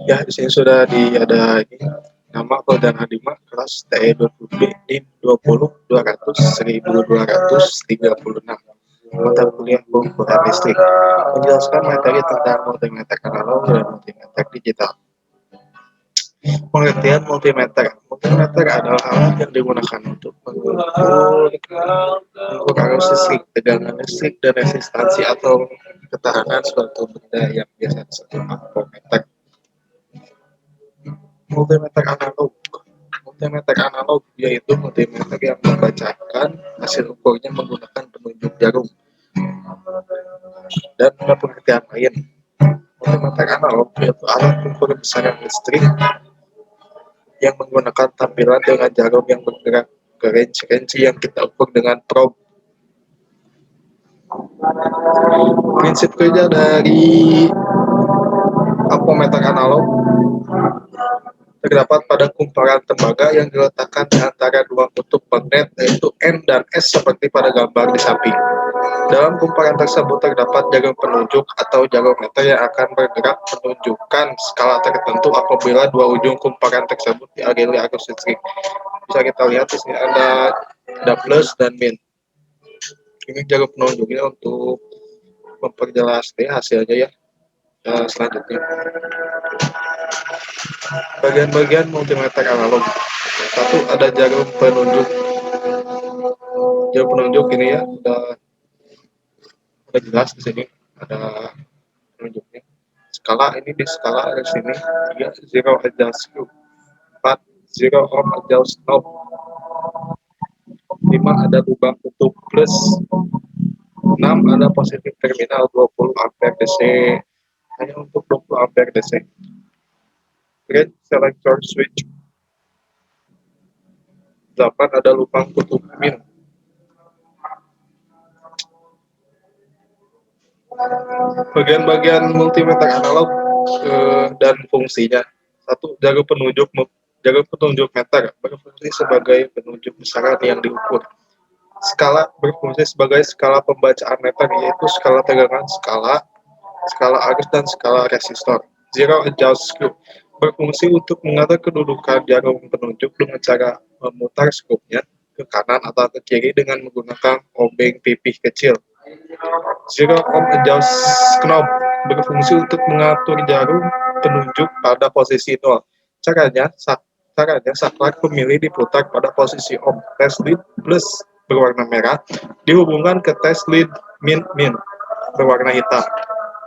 Ya, di sini sudah ada ini, nama Koldan Adima kelas TE 20B di 20 200 1236 mata kuliah pengukuran listrik, menjelaskan materi tentang multimeter analog dan multimeter digital. Pengertian multimeter. Multimeter adalah alat yang digunakan untuk mengukur arus listrik, tegangan listrik, dan resistansi atau ketahanan suatu benda yang biasa disebut ampermeter. Multimeter analog. Multimeter analog yaitu multimeter yang membacakan hasil ukurnya menggunakan penunjuk jarum. Dan pengertian lain, multimeter analog yaitu alat ukur besaran listrik yang menggunakan tampilan dengan jarum yang bergerak ke range yang kita ukur dengan probe. Prinsip kerja dari ampermeter analog terdapat pada kumparan tembaga yang diletakkan di antara dua kutub magnet yaitu N dan S seperti pada gambar di samping. Dalam kumparan tersebut terdapat jarum penunjuk atau jarometer yang akan bergerak menunjukkan skala tertentu apabila dua ujung kumparan tersebut dialiri arus listrik. Bisa kita lihat di sini ada plus dan min. Ini jarum penunjuknya untuk memperjelas hasilnya ya. Selanjutnya, bagian-bagian multimeter analog. Satu, ada jarum penunjuk. Jarum penunjuk ini ya udah jelas di sini ada penunjuknya. Skala ini di skala di sini 3 zero adjust screw, 4 zero ohm adjust knob, 5 ada lubang tutup plus, 6 ada positif terminal 20 ampere DC hanya untuk 20 ampere DC. Range selector switch, 8 ada lubang kutub min. Bagian-bagian multimeter analog dan fungsinya. Satu, jarum penunjuk meter berfungsi sebagai penunjuk besaran yang diukur. Skala berfungsi sebagai skala pembacaan meter, yaitu skala tegangan, skala arus, dan skala resistor. Zero adjust screw berfungsi untuk mengatur kedudukan jarum penunjuk dengan cara memutar skrupnya ke kanan atau ke kiri dengan menggunakan obeng pipih kecil. Zero ohm adjust knob berfungsi untuk mengatur jarum penunjuk pada posisi 0. Caranya saklar pemilih diputar pada posisi ohm. Test lead plus berwarna merah dihubungkan ke test lead min berwarna hitam.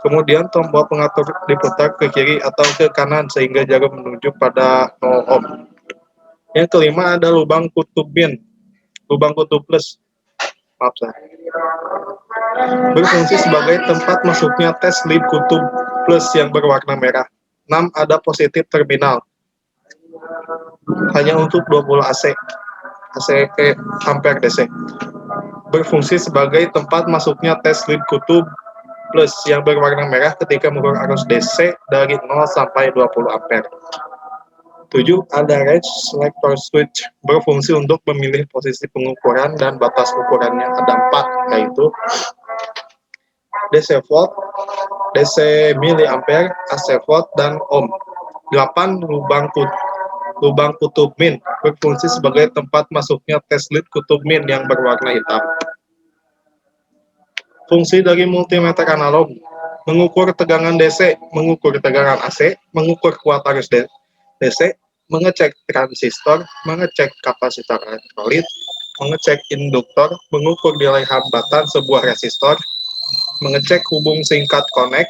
Kemudian tombol pengatur diputar ke kiri atau ke kanan sehingga jarum menunjuk pada 0 ohm. Yang kelima ada lubang kutub plus. Maaf saya. Berfungsi sebagai tempat masuknya test lead kutub plus yang berwarna merah. 6 ada positif terminal. Hanya untuk 20 AC ampere DC. Berfungsi sebagai tempat masuknya test lead kutub plus yang berwarna merah ketika mengukur arus DC dari 0 sampai 20 ampere. 7 ada range selector switch berfungsi untuk memilih posisi pengukuran dan batas ukurannya. Ada 4 yaitu DC volt, DC miliampere, AC volt, dan ohm. 8 lubang kutub min berfungsi sebagai tempat masuknya test lead kutub min yang berwarna hitam. Fungsi dari multimeter analog: mengukur tegangan DC, mengukur tegangan AC, mengukur kuat arus DC, mengecek transistor, mengecek kapasitor elektrolit, mengecek induktor, mengukur nilai hambatan sebuah resistor, mengecek hubung singkat konex,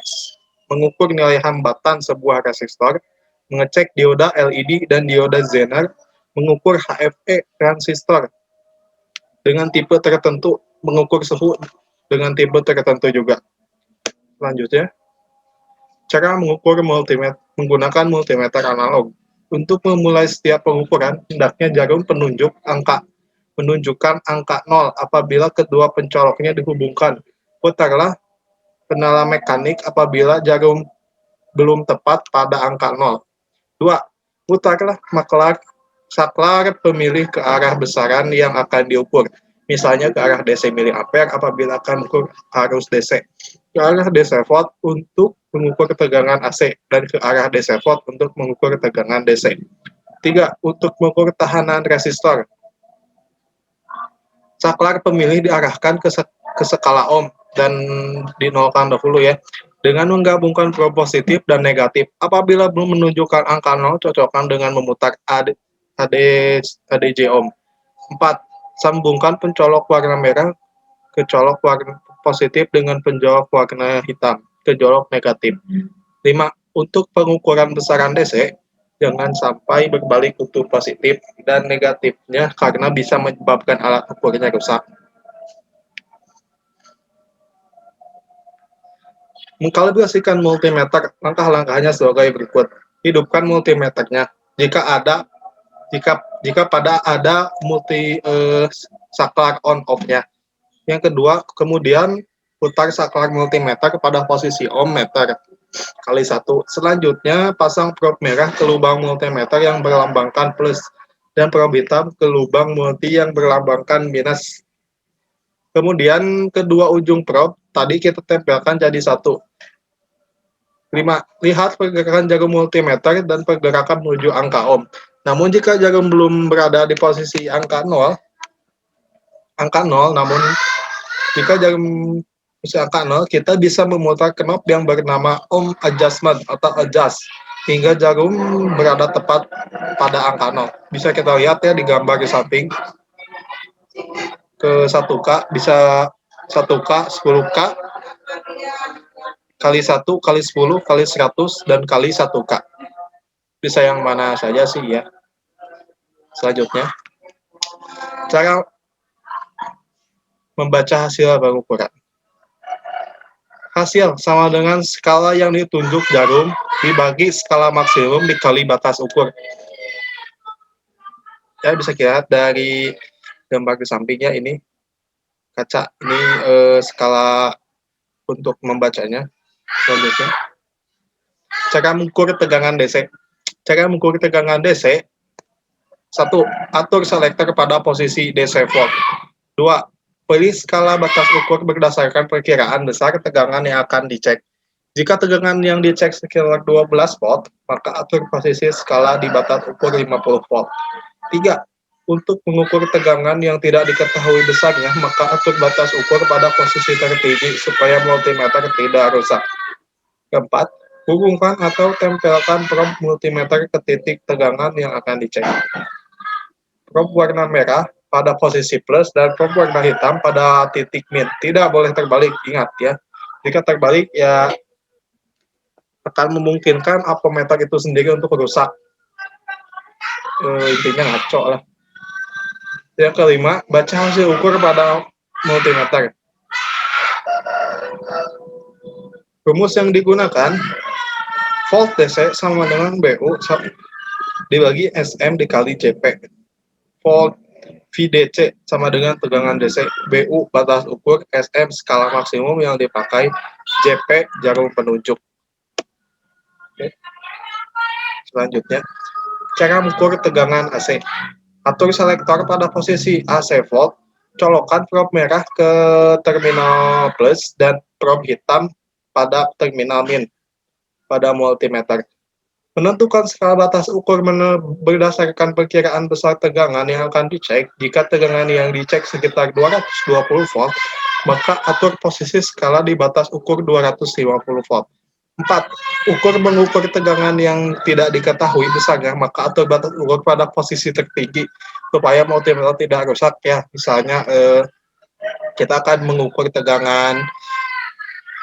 mengukur nilai hambatan sebuah resistor, mengecek dioda LED dan dioda Zener, mengukur HFE transistor dengan tipe tertentu, mengukur suhu dengan tipe tertentu juga. Selanjutnya, cara mengukur menggunakan multimeter analog. Untuk memulai setiap pengukuran, hendaknya jarum menunjukkan angka 0 apabila kedua pencoloknya dihubungkan. Putarlah penala mekanik apabila jarum belum tepat pada angka 0. 2. Putarlah saklar pemilih ke arah besaran yang akan diukur, misalnya ke arah DC miliampere apabila akan mengukur arus DC. ke arah DC volt untuk mengukur tegangan AC dan ke arah DC volt untuk mengukur tegangan DC. 3. Untuk mengukur tahanan resistor. Saklar pemilih diarahkan ke skala ohm dan dinolkan dahulu ya. Dengan menggabungkan probe positif dan negatif. Apabila belum menunjukkan angka 0, cocokkan dengan memutar ADC ohm. 4. Sambungkan pencolok warna merah ke colok warna positif dengan pencolok warna hitam ke colok negatif. 5. Untuk pengukuran besaran DC, jangan sampai berbalik kutub positif dan negatifnya karena bisa menyebabkan alat ukurnya rusak. Mengkalibrasikan multimeter, langkah-langkahnya sebagai berikut. Hidupkan multimeternya. Jika pada ada saklar on off-nya. Yang kedua, kemudian putar saklar multimeter pada posisi ohm meter kali 1. Selanjutnya, pasang probe merah ke lubang multimeter yang berlambangkan plus dan probe hitam ke lubang multi yang berlambangkan minus. Kemudian, kedua ujung probe tadi kita tempelkan jadi 1. 5. Lihat pergerakan jarum multimeter dan pergerakan menuju angka ohm. Namun jika jarum belum berada di posisi angka 0, namun jika jarum posisi angka 0, kita bisa memutar knob yang bernama ohm adjustment atau adjust hingga jarum berada tepat pada angka 0. Bisa kita lihat ya di gambar di samping. Ke 1K bisa 1K, 10K, kali 1, kali 10, kali 100, dan kali 1K. Bisa yang mana saja sih ya. Selanjutnya, cara membaca hasil pengukuran. Hasil sama dengan skala yang ditunjuk jarum dibagi skala maksimum dikali batas ukur. Ya, bisa kita lihat dari gambar di sampingnya ini kaca. Ini skala untuk membacanya. Selanjutnya, cara mengukur tegangan DC. Cara mengukur tegangan DC. 1. Atur selektor pada posisi DC volt. 2. Pilih skala batas ukur berdasarkan perkiraan besar tegangan yang akan dicek. Jika tegangan yang dicek sekitar 12 volt, maka atur posisi skala di batas ukur 50 volt. 3. Untuk mengukur tegangan yang tidak diketahui besarnya, maka atur batas ukur pada posisi tertinggi supaya multimeter tidak rusak. 4. Hubungkan atau tempelkan probe multimeter ke titik tegangan yang akan dicek. Probe warna merah pada posisi plus dan probe warna hitam pada titik min. Tidak boleh terbalik, ingat ya. Jika terbalik ya akan memungkinkan ampermeter itu sendiri untuk rusak. Intinya ngaco lah. Yang kelima, baca hasil ukur pada multimeter. Rumus yang digunakan, volt DC sama dengan BU dibagi SM dikali CP. Volt VDC sama dengan tegangan DC. BU batas ukur, SM skala maksimum yang dipakai, JP jarum penunjuk. Oke. Selanjutnya, cara mengukur tegangan AC. Atur selektor pada posisi AC volt, colokkan probe merah ke terminal plus dan probe hitam pada terminal min pada multimeter. Menentukan skala batas ukur berdasarkan perkiraan besar tegangan yang akan dicek. Jika tegangan yang dicek sekitar 220 volt, maka atur posisi skala di batas ukur 250 volt. 4. Mengukur tegangan yang tidak diketahui besarnya, maka atur batas ukur pada posisi tertinggi supaya multimeter tidak rusak ya. Misalnya kita akan mengukur tegangan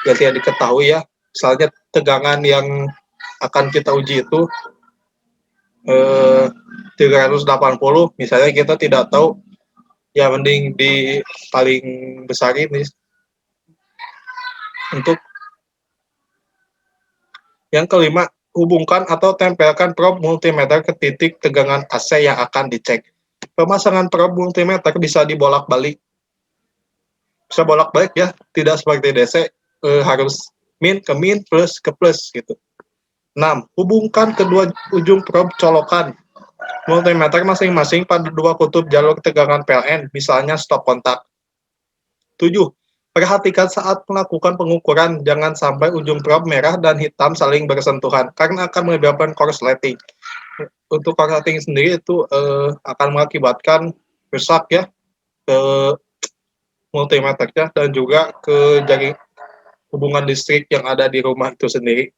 yang tidak diketahui ya. Misalnya tegangan yang akan kita uji itu 380, misalnya kita tidak tahu, ya mending di paling besar ini. Untuk yang kelima, hubungkan atau tempelkan probe multimeter ke titik tegangan AC yang akan dicek. Pemasangan probe multimeter bisa dibolak-balik. Bisa bolak-balik ya, tidak seperti DC, harus min ke min, plus ke plus gitu. 6. Hubungkan kedua ujung probe colokan multimeter masing-masing pada dua kutub jalur tegangan PLN, misalnya stop kontak. 7. Perhatikan saat melakukan pengukuran, jangan sampai ujung probe merah dan hitam saling bersentuhan, karena akan menyebabkan korsleting. Untuk korsleting sendiri itu akan mengakibatkan rusak ya ke multimeternya dan juga ke jaring hubungan listrik yang ada di rumah itu sendiri.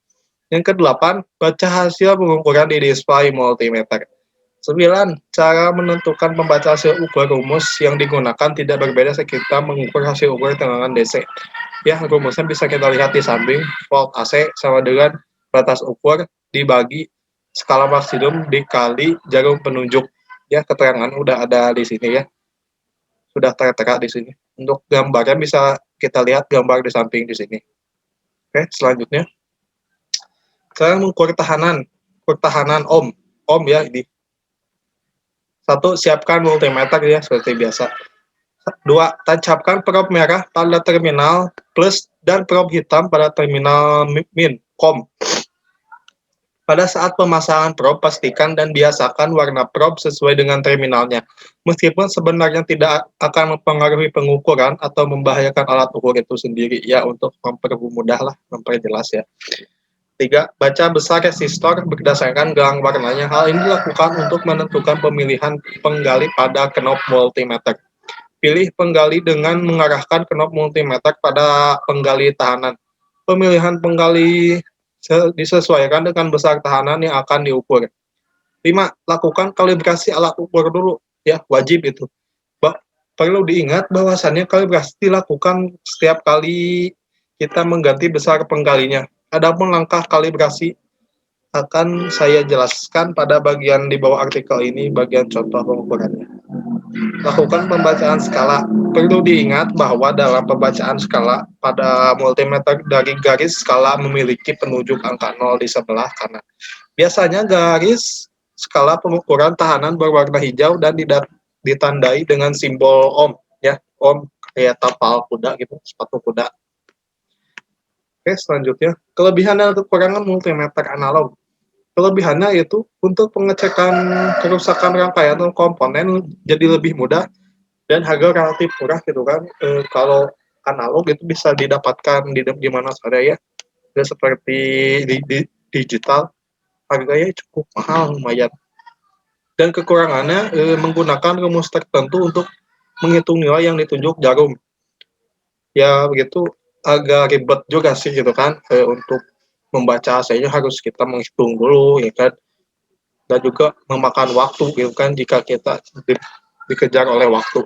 Yang kedelapan, baca hasil pengukuran di display multimeter. 9. Cara menentukan pembaca hasil ukur rumus yang digunakan tidak berbeda saat kita mengukur hasil ukur tegangan DC. Ya, rumusnya bisa kita lihat di samping, volt AC sama dengan batas ukur dibagi skala maksimum dikali jarum penunjuk. Ya, keterangan udah ada di sini ya, sudah tertera di sini. Untuk gambarnya bisa kita lihat gambar di samping di sini. Oke, selanjutnya. Saya mengukur tahanan ohm ya ini. 1. Siapkan multimeter ya seperti biasa. 2. Tancapkan probe merah pada terminal plus dan probe hitam pada terminal min, COM. Pada saat pemasangan probe, pastikan dan biasakan warna probe sesuai dengan terminalnya. Meskipun sebenarnya tidak akan mempengaruhi pengukuran atau membahayakan alat ukur itu sendiri, ya untuk mempermudah lah, memperjelas ya. 3. Baca besar resistor berdasarkan gelang warnanya. Hal ini dilakukan untuk menentukan pemilihan penggali pada knop multimeter. Pilih penggali dengan mengarahkan knop multimeter pada penggali tahanan. Pemilihan penggali disesuaikan dengan besar tahanan yang akan diukur. 5. Lakukan kalibrasi alat ukur dulu, ya wajib itu. Perlu diingat bahwasannya kalibrasi dilakukan setiap kali kita mengganti besar penggalinya. Adapun langkah kalibrasi akan saya jelaskan pada bagian di bawah artikel ini, bagian contoh pengukurannya. Lakukan pembacaan skala. Perlu diingat bahwa dalam pembacaan skala pada multimeter dari garis skala memiliki penunjuk angka 0 di sebelah kanan. Biasanya garis skala pengukuran tahanan berwarna hijau dan ditandai dengan simbol ohm ya, ohm kayak tapal kuda gitu, sepatu kuda. Oke, selanjutnya kelebihan dan kekurangan multimeter analog. Kelebihannya yaitu untuk pengecekan kerusakan rangkaian atau komponen jadi lebih mudah dan harga relatif murah gitu kan. Kalau analog itu bisa didapatkan di mana saja ya. Dan seperti di digital harganya cukup mahal lumayan. Dan kekurangannya menggunakan rumus tertentu untuk menghitung nilai yang ditunjuk jarum. Ya begitu agak ribet juga sih gitu kan, untuk membaca AC-nya harus kita menghitung dulu ya kan, dan juga memakan waktu gitu kan jika kita dikejar oleh waktu.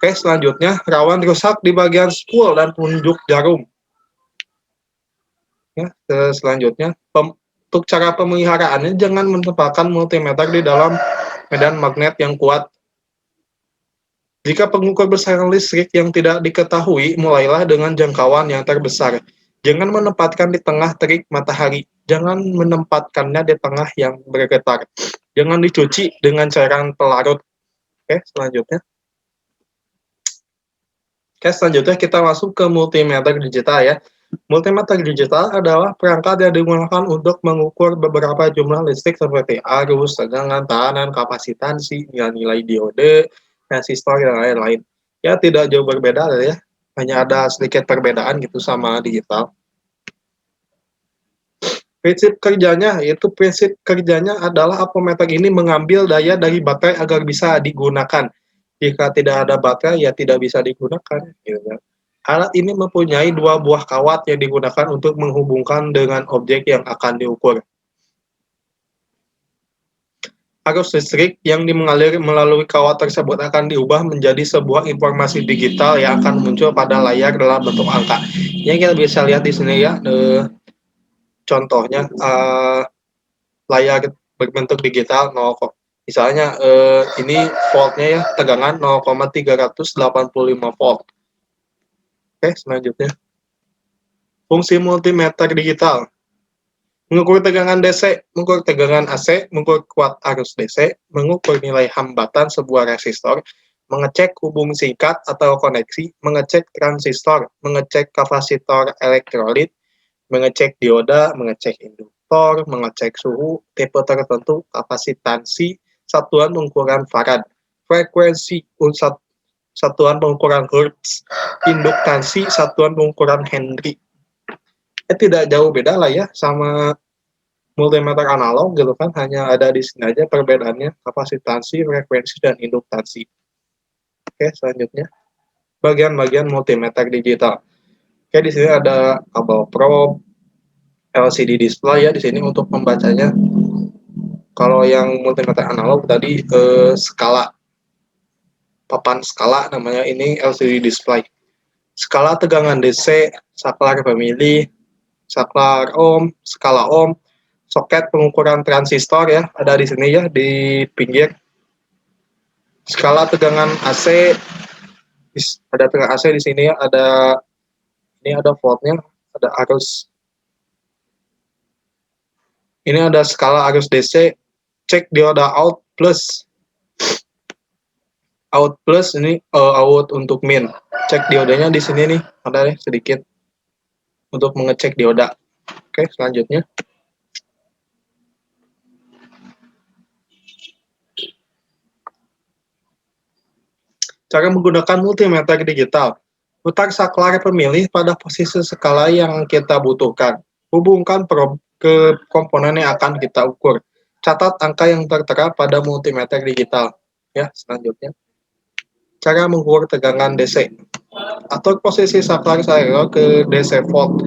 Oke, selanjutnya rawan rusak di bagian spool dan penunjuk jarum. Ya, selanjutnya untuk cara pemeliharaannya jangan menempatkan multimeter di dalam medan magnet yang kuat. Jika pengukur besaran listrik yang tidak diketahui, mulailah dengan jangkauan yang terbesar. Jangan menempatkan di tengah terik matahari. Jangan menempatkannya di tengah yang bergetar. Jangan dicuci dengan cairan pelarut. Oke, selanjutnya. Oke, selanjutnya kita masuk ke multimeter digital ya. Multimeter digital adalah perangkat yang digunakan untuk mengukur beberapa jumlah listrik seperti arus, tegangan, tahanan, kapasitansi, nilai-nilai diode, resistor, dan lain-lain. Ya, tidak jauh berbeda ya. Hanya ada sedikit perbedaan gitu sama digital. Prinsip kerjanya adalah ampermeter ini mengambil daya dari baterai agar bisa digunakan. Jika tidak ada baterai, ya tidak bisa digunakan. Gitu. Alat ini mempunyai dua buah kawat yang digunakan untuk menghubungkan dengan objek yang akan diukur. Arus listrik yang mengalir melalui kawat tersebut akan diubah menjadi sebuah informasi digital yang akan muncul pada layar dalam bentuk angka. Yang kita bisa lihat di sini ya, contohnya layar berbentuk digital 0, misalnya ini voltnya ya, tegangan 0,385 volt. Oke, selanjutnya. Fungsi multimeter digital. Mengukur tegangan DC, mengukur tegangan AC, mengukur kuat arus DC, mengukur nilai hambatan sebuah resistor, mengecek hubung singkat atau koneksi, mengecek transistor, mengecek kapasitor elektrolit, mengecek dioda, mengecek induktor, mengecek suhu, tipe tertentu, kapasitansi, satuan ukuran farad, frekuensi satuan pengukuran Hertz, induktansi satuan pengukuran Henry. Tidak jauh beda lah ya sama multimeter analog gitu kan, hanya ada di sini aja perbedaannya kapasitansi, frekuensi, dan induktansi. Oke, selanjutnya bagian-bagian multimeter digital. Oke, di sini ada kabel probe, LCD display ya di sini untuk membacanya. Kalau yang multimeter analog tadi skala, papan skala namanya, ini LCD display. Skala tegangan DC, saklar pemilih, saklar ohm, skala ohm, soket pengukuran transistor ya, ada di sini ya di pinggir. Skala tegangan AC, ada tegangan AC di sini ya, ini ada voltnya, ada arus. Ini ada skala arus DC, cek dioda out plus. Out plus ini out untuk min. Cek diodanya di sini nih, ada nih sedikit untuk mengecek dioda. Oke, selanjutnya. Cara menggunakan multimeter digital. Putar saklar pemilih pada posisi skala yang kita butuhkan. Hubungkan probe ke komponen yang akan kita ukur. Catat angka yang tertera pada multimeter digital. Ya, selanjutnya. Cara mengukur tegangan DC. Atur posisi saklar serial ke DC volt.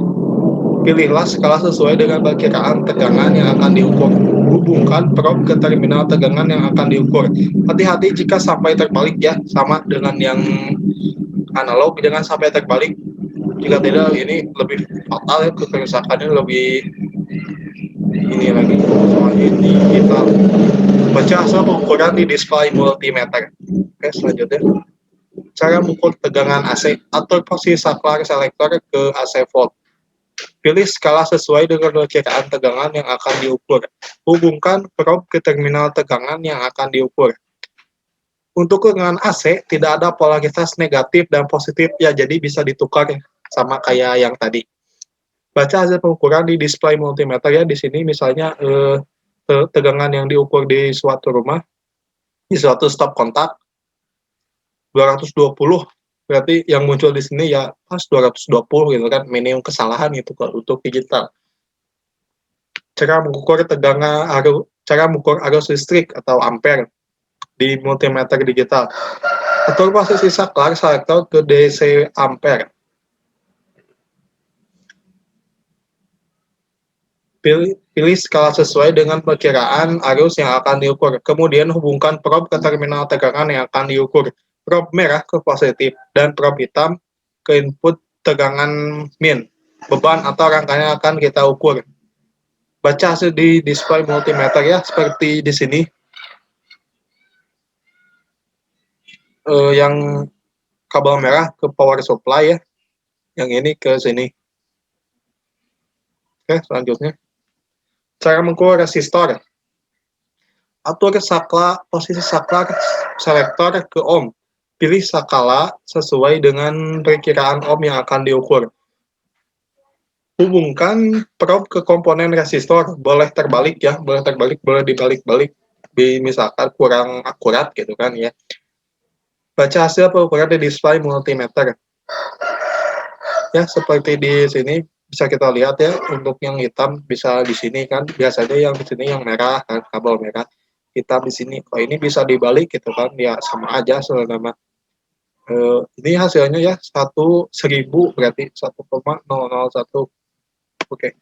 Pilihlah skala sesuai dengan perkiraan tegangan yang akan diukur. Hubungkan probe ke terminal tegangan yang akan diukur. Hati-hati jika sampai terbalik ya, sama dengan yang analog, jangan sampai terbalik. Jika tidak, ini lebih fatal ya, kerusakannya lebih ini lagi. Soalnya digital. Baca hasil pengukuran di display multimeter. Oke, selanjutnya. Cara mengukur tegangan AC. Atur posisi saklar selektor ke AC volt. Pilih skala sesuai dengan perkiraan tegangan yang akan diukur. Hubungkan probe ke terminal tegangan yang akan diukur. Untuk tegangan AC, tidak ada polaritas negatif dan positif ya, jadi bisa ditukar sama kayak yang tadi. Baca hasil pengukuran di display multimeter ya, di sini misalnya tegangan yang diukur di suatu rumah, di suatu stop kontak, 220, berarti yang muncul di sini ya pas 220 gitu kan, minimum kesalahan itu kalau untuk digital. Cara mengukur tegangan cara mengukur arus listrik atau ampere di multimeter digital. Atur posisi saklar selektor ke DC ampere. Pilih skala sesuai dengan perkiraan arus yang akan diukur. Kemudian hubungkan probe ke terminal tegangan yang akan diukur. Probe merah ke positif dan probe hitam ke input tegangan min. Beban atau rangkanya akan kita ukur. Baca hasil di display multimeter ya, seperti di sini. Yang kabel merah ke power supply ya. Yang ini ke sini. Oke, selanjutnya. Cara mengukur resistor. Atur posisi saklar selektor ke ohm. Pilih skala sesuai dengan perkiraan ohm yang akan diukur. Hubungkan probe ke komponen resistor. Boleh terbalik ya, boleh terbalik, boleh dibalik-balik. Misalkan kurang akurat gitu kan ya. Baca hasil pengukuran di display multimeter. Ya, seperti di sini bisa kita lihat ya, untuk yang hitam bisa di sini kan, biasanya yang di sini yang merah kan, kabel merah, hitam di sini. Oh, ini bisa dibalik gitu kan, ya sama aja sebenarnya. Ini hasilnya ya 1000 berarti 1,001. Oke.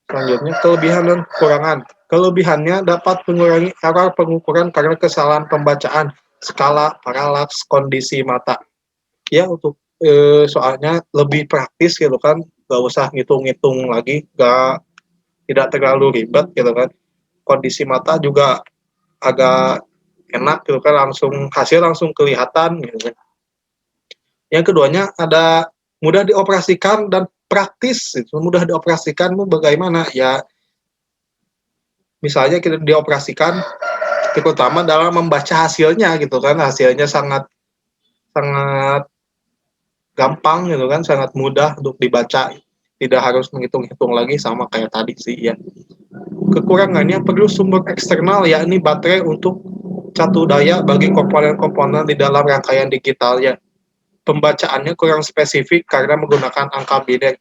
Selanjutnya kelebihan dan kekurangan. Kelebihannya dapat mengurangi error pengukuran karena kesalahan pembacaan skala, paralaks, kondisi mata. Ya, untuk soalnya lebih praktis gitu kan, gak usah ngitung-ngitung lagi, tidak terlalu ribet gitu kan. Kondisi mata juga agak enak gitu kan, hasil langsung kelihatan gitu kan. Yang keduanya ada mudah dioperasikan dan praktis. Mudah dioperasikan bagaimana ya, misalnya kita dioperasikan terutama dalam membaca hasilnya gitu kan, hasilnya sangat gampang gitu kan, sangat mudah untuk dibaca, tidak harus menghitung-hitung lagi sama kayak tadi sih ya. Kekurangannya perlu sumber eksternal, yakni baterai untuk catu daya bagi komponen-komponen di dalam rangkaian digitalnya. pembacaannya kurang spesifik karena menggunakan angka biner.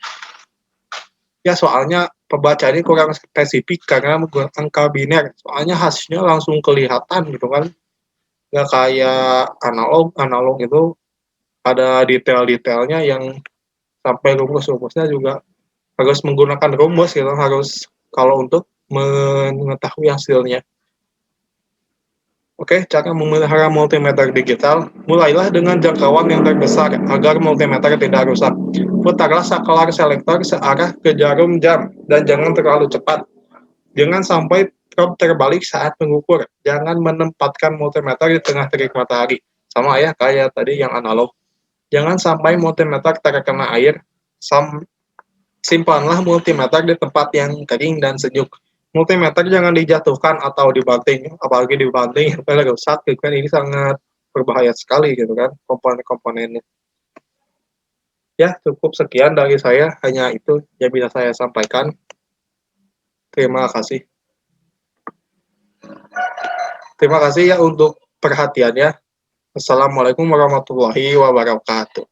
Ya, soalnya pembacaannya kurang spesifik karena menggunakan angka biner. Soalnya hasilnya langsung kelihatan gitu kan. Nggak kayak analog, analog itu ada detail-detailnya yang sampai rumus-rumusnya juga harus menggunakan rumus gitu, harus kalau untuk mengetahui hasilnya. Oke, cara memelihara multimeter digital, mulailah dengan jangkauan yang terbesar agar multimeter tidak rusak. Putarlah saklar selektor searah ke jarum jam dan jangan terlalu cepat. Jangan sampai probe terbalik saat mengukur. Jangan menempatkan multimeter di tengah terik matahari. Sama ya kayak tadi yang analog. Jangan sampai multimeter terkena air. Simpanlah multimeter di tempat yang kering dan sejuk. Multimeter jangan dijatuhkan atau dibanting, apalagi dibanting sampai rusak, gitu kan. Ini sangat berbahaya sekali gitu kan komponen-komponennya. Ya, cukup sekian dari saya, hanya itu yang bisa saya sampaikan. Terima kasih. Terima kasih ya untuk perhatiannya. Assalamualaikum warahmatullahi wabarakatuh.